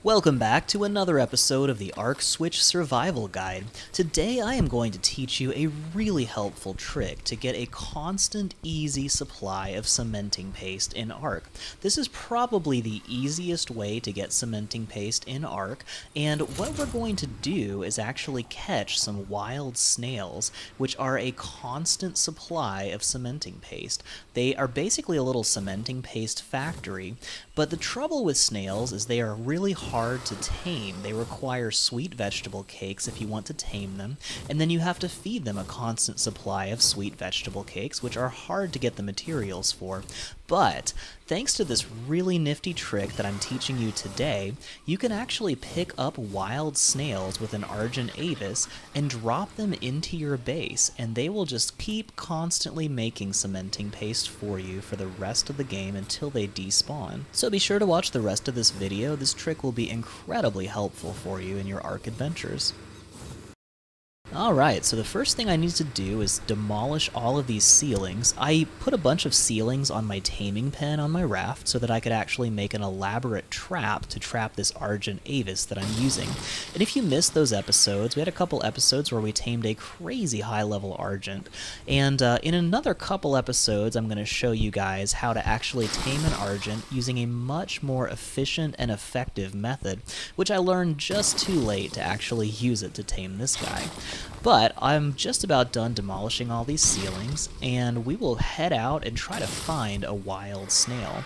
Welcome back to another episode of the Arc Switch Survival Guide. Today I am going to teach you a really helpful trick to get a constant, easy supply of cementing paste in Arc. This is probably the easiest way to get cementing paste in Arc, and what we're going to do is actually catch some wild snails, which are a constant supply of cementing paste. They are basically a little cementing paste factory, but the trouble with snails is they are really hard to tame. They require sweet vegetable cakes if you want to tame them, and then you have to feed them a constant supply of sweet vegetable cakes, which are hard to get the materials for. But thanks to this really nifty trick that I'm teaching you today, you can actually pick up wild snails with an Argent Avis and drop them into your base, and they will just keep constantly making cementing paste for you for the rest of the game until they despawn. So be sure to watch the rest of this video. This trick will be incredibly helpful for you in your Arc adventures. Alright, so the first thing I need to do is demolish all of these ceilings. I put a bunch of ceilings on my taming pen on my raft so that I could actually make an elaborate trap to trap this Argent Avis that I'm using. And if you missed those episodes, we had a couple episodes where we tamed a crazy high-level Argent. And in another couple episodes, I'm going to show you guys how to actually tame an Argent using a much more efficient and effective method, which I learned just too late to actually use it to tame this guy. But I'm just about done demolishing all these ceilings, and we will head out and try to find a wild snail.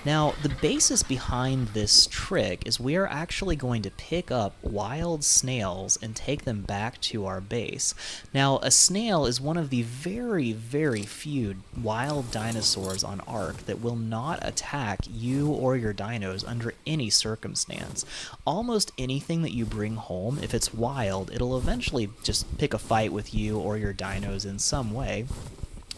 Now, the basis behind this trick is we are actually going to pick up wild snails and take them back to our base. Now, a snail is one of the very, very few wild dinosaurs on Ark that will not attack you or your dinos under any circumstance. Almost anything that you bring home, if it's wild, it'll eventually just pick a fight with you or your dinos in some way,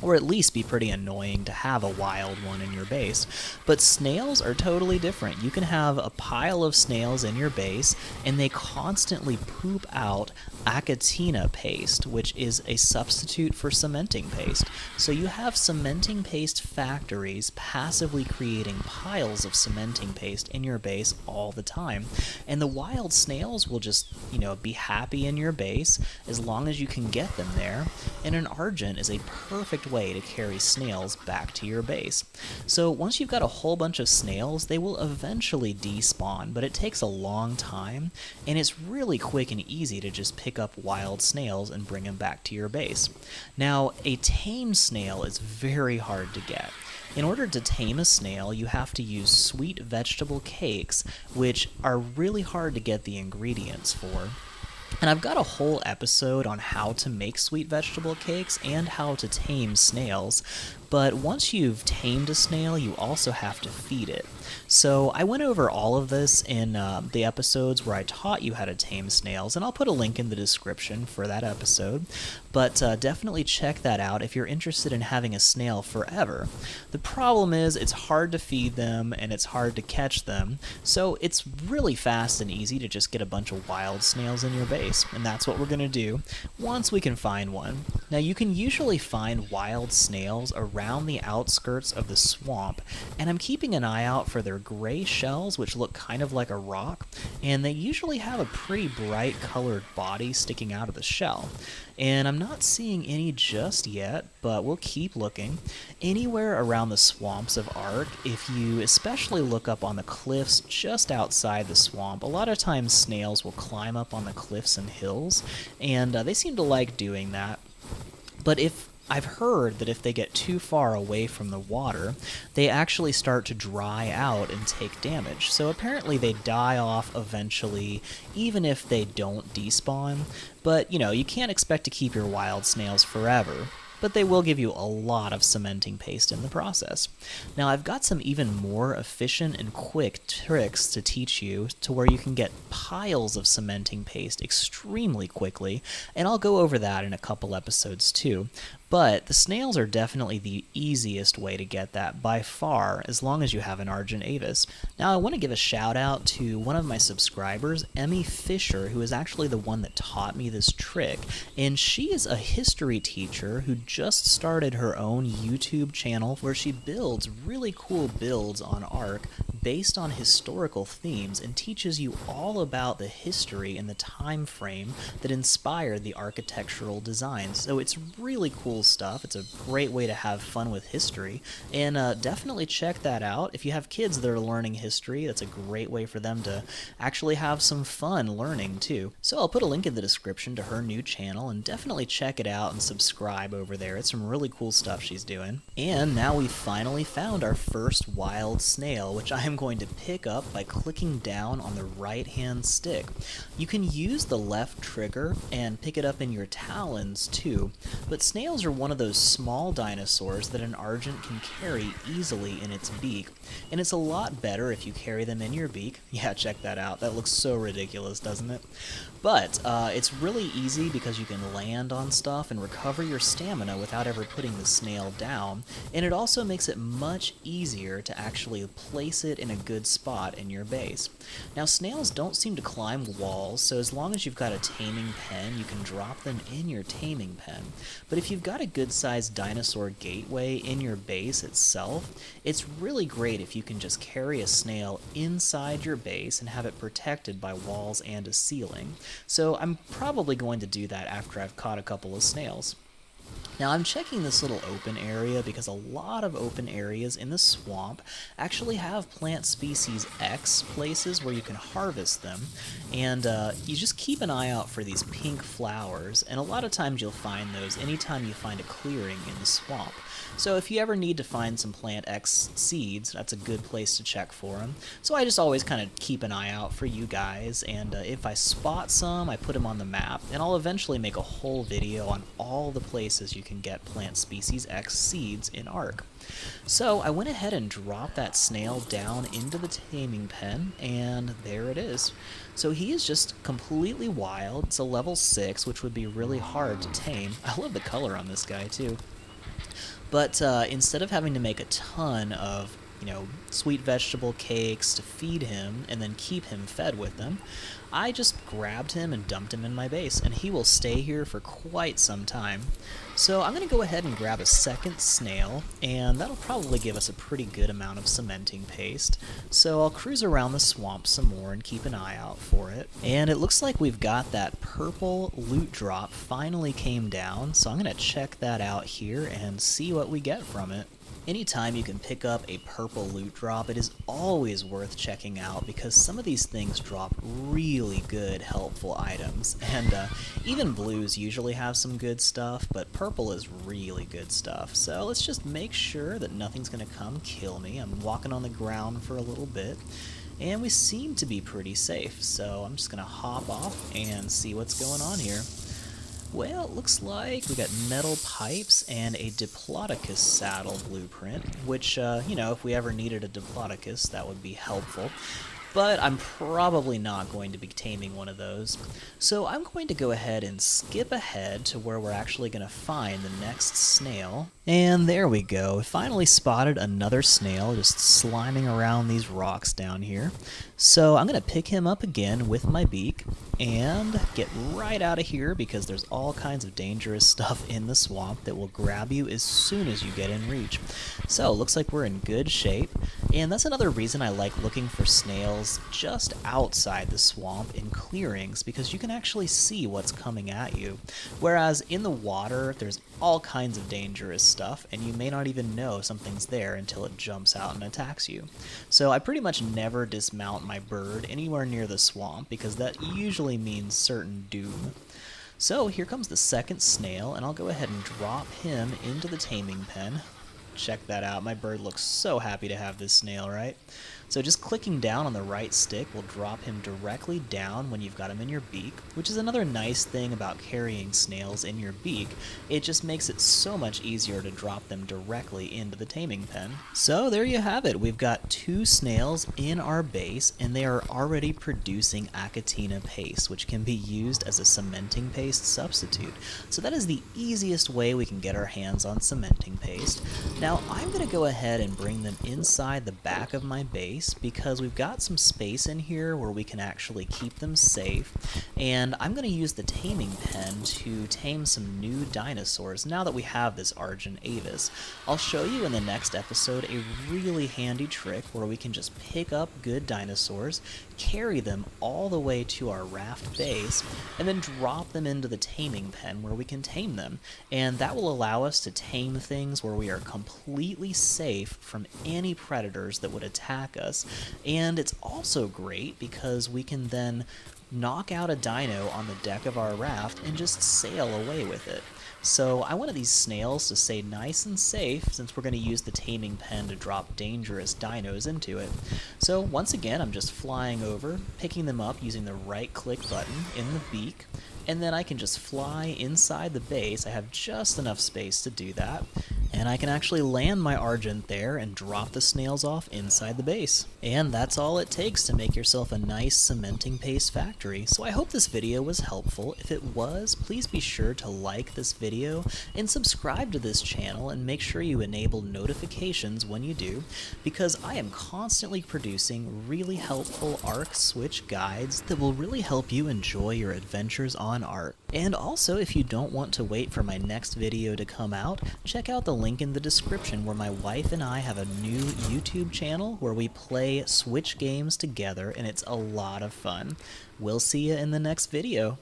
or at least be pretty annoying to have a wild one in your base. But snails are totally different. You can have a pile of snails in your base, and they constantly poop out acatina paste, which is a substitute for cementing paste. So you have cementing paste factories passively creating piles of cementing paste in your base all the time. And the wild snails will just, be happy in your base as long as you can get them there. And an Argent is a perfect way to carry snails back to your base. So once you've got a whole bunch of snails, they will eventually despawn, but it takes a long time, and it's really quick and easy to just pick up wild snails and bring them back to your base. Now, a tame snail is very hard to get. In order to tame a snail, you have to use sweet vegetable cakes, which are really hard to get the ingredients for. And I've got a whole episode on how to make sweet vegetable cakes and how to tame snails, but once you've tamed a snail, you also have to feed it. So I went over all of this in the episodes where I taught you how to tame snails, and I'll put a link in the description for that episode, but definitely check that out if you're interested in having a snail forever. The problem is it's hard to feed them and it's hard to catch them, so it's really fast and easy to just get a bunch of wild snails in your base, and that's what we're going to do once we can find one. Now, you can usually find wild snails around the outskirts of the swamp, and I'm keeping an eye out for their gray shells, which look kind of like a rock, and they usually have a pretty bright colored body sticking out of the shell. And I'm not seeing any just yet, but we'll keep looking. Anywhere around the swamps of Ark, if you especially look up on the cliffs just outside the swamp, a lot of times snails will climb up on the cliffs and hills, and they seem to like doing that. But I've heard that if they get too far away from the water, they actually start to dry out and take damage. So apparently they die off eventually, even if they don't despawn. But, you can't expect to keep your wild snails forever, but they will give you a lot of cementing paste in the process. Now, I've got some even more efficient and quick tricks to teach you to where you can get piles of cementing paste extremely quickly, and I'll go over that in a couple episodes too. But the snails are definitely the easiest way to get that by far, as long as you have an Argent Avis. Now, I want to give a shout out to one of my subscribers, Emmy Fisher, who is actually the one that taught me this trick, and she is a history teacher who just started her own YouTube channel where she builds really cool builds on Ark based on historical themes and teaches you all about the history and the time frame that inspired the architectural designs. So it's really cool stuff. It's a great way to have fun with history, and definitely check that out. If you have kids that are learning history, that's a great way for them to actually have some fun learning too. So I'll put a link in the description to her new channel, and definitely check it out and subscribe over there. It's some really cool stuff she's doing. And now we've finally found our first wild snail, which I am going to pick up by clicking down on the right hand stick. You can use the left trigger and pick it up in your talons too, but snails are one of those small dinosaurs that an Argent can carry easily in its beak, and it's a lot better if you carry them in your beak. Yeah, check that out. That looks so ridiculous, doesn't it? But it's really easy because you can land on stuff and recover your stamina without ever putting the snail down, and it also makes it much easier to actually place it in a good spot in your base. Now, snails don't seem to climb walls, so as long as you've got a taming pen, you can drop them in your taming pen. But if you've got a good-sized dinosaur gateway in your base itself, it's really great if you can just carry a snail inside your base and have it protected by walls and a ceiling. So I'm probably going to do that after I've caught a couple of snails. Now I'm checking this little open area because a lot of open areas in the swamp actually have plant species X places where you can harvest them, and you just keep an eye out for these pink flowers, and a lot of times you'll find those anytime you find a clearing in the swamp. So if you ever need to find some plant X seeds, that's a good place to check for them. So I just always kind of keep an eye out for you guys, and if I spot some, I put them on the map, and I'll eventually make a whole video on all the places you can get plant species X seeds in Ark. So I went ahead and dropped that snail down into the taming pen, and there it is. So he is just completely wild. It's a level 6, which would be really hard to tame. I love the color on this guy too. But instead of having to make a ton of, sweet vegetable cakes to feed him and then keep him fed with them, I just grabbed him and dumped him in my base, and he will stay here for quite some time. So I'm going to go ahead and grab a second snail, and that'll probably give us a pretty good amount of cementing paste. So I'll cruise around the swamp some more and keep an eye out for it. And it looks like we've got that purple loot drop finally came down, so I'm going to check that out here and see what we get from it. Anytime you can pick up a purple loot drop, it is always worth checking out because some of these things drop really good helpful items, and even blues usually have some good stuff, but purple is really good stuff. So let's just make sure that nothing's going to come kill me. I'm walking on the ground for a little bit, and we seem to be pretty safe, so I'm just going to hop off and see what's going on here. Well, it looks like we got metal pipes and a Diplodocus saddle blueprint, which, if we ever needed a Diplodocus, that would be helpful. But I'm probably not going to be taming one of those. So I'm going to go ahead and skip ahead to where we're actually going to find the next snail. And there we go. We finally spotted another snail just sliming around these rocks down here. So I'm going to pick him up again with my beak and get right out of here because there's all kinds of dangerous stuff in the swamp that will grab you as soon as you get in reach. So it looks like we're in good shape, and that's another reason I like looking for snails just outside the swamp in clearings, because you can actually see what's coming at you. Whereas in the water, there's all kinds of dangerous stuff, and you may not even know something's there until it jumps out and attacks you. So I pretty much never dismount my bird anywhere near the swamp because that usually means certain doom. So here comes the second snail, and I'll go ahead and drop him into the taming pen. Check that out. My bird looks so happy to have this snail, right? So just clicking down on the right stick will drop him directly down when you've got him in your beak, which is another nice thing about carrying snails in your beak. It just makes it so much easier to drop them directly into the taming pen. So there you have it. We've got 2 snails in our base, and they are already producing Achatina paste, which can be used as a cementing paste substitute. So that is the easiest way we can get our hands on cementing paste. Now I'm going to go ahead and bring them inside the back of my base, nice because we've got some space in here where we can actually keep them safe, and I'm going to use the taming pen to tame some new dinosaurs now that we have this Argent Avis. I'll show you in the next episode a really handy trick where we can just pick up good dinosaurs, carry them all the way to our raft base, and then drop them into the taming pen where we can tame them. And that will allow us to tame things where we are completely safe from any predators that would attack us. And it's also great because we can then knock out a dino on the deck of our raft and just sail away with it. So I wanted these snails to stay nice and safe since we're going to use the taming pen to drop dangerous dinos into it. So once again, I'm just flying over, picking them up using the right click button in the beak, and then I can just fly inside the base. I have just enough space to do that, and I can actually land my Argent there and drop the snails off inside the base. And that's all it takes to make yourself a nice cementing paste factory. So I hope this video was helpful. If it was, please be sure to like this video and subscribe to this channel, and make sure you enable notifications when you do, because I am constantly producing really helpful Ark Switch guides that will really help you enjoy your adventures on Ark. And also, if you don't want to wait for my next video to come out, check out the link in the description where my wife and I have a new YouTube channel where we play Switch games together, and it's a lot of fun. We'll see you in the next video.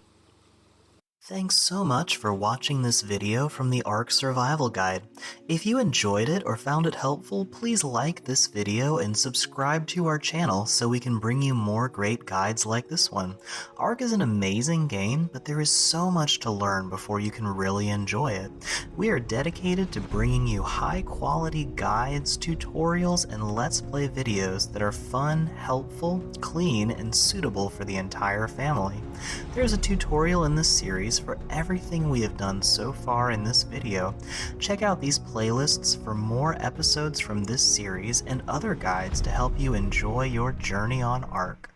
Thanks so much for watching this video from the Ark Survival Guide. If you enjoyed it or found it helpful, please like this video and subscribe to our channel so we can bring you more great guides like this one. Ark is an amazing game, but there is so much to learn before you can really enjoy it. We are dedicated to bringing you high-quality guides, tutorials, and Let's Play videos that are fun, helpful, clean, and suitable for the entire family. There's a tutorial in this series for everything we have done so far in this video. Check out these playlists for more episodes from this series and other guides to help you enjoy your journey on Ark.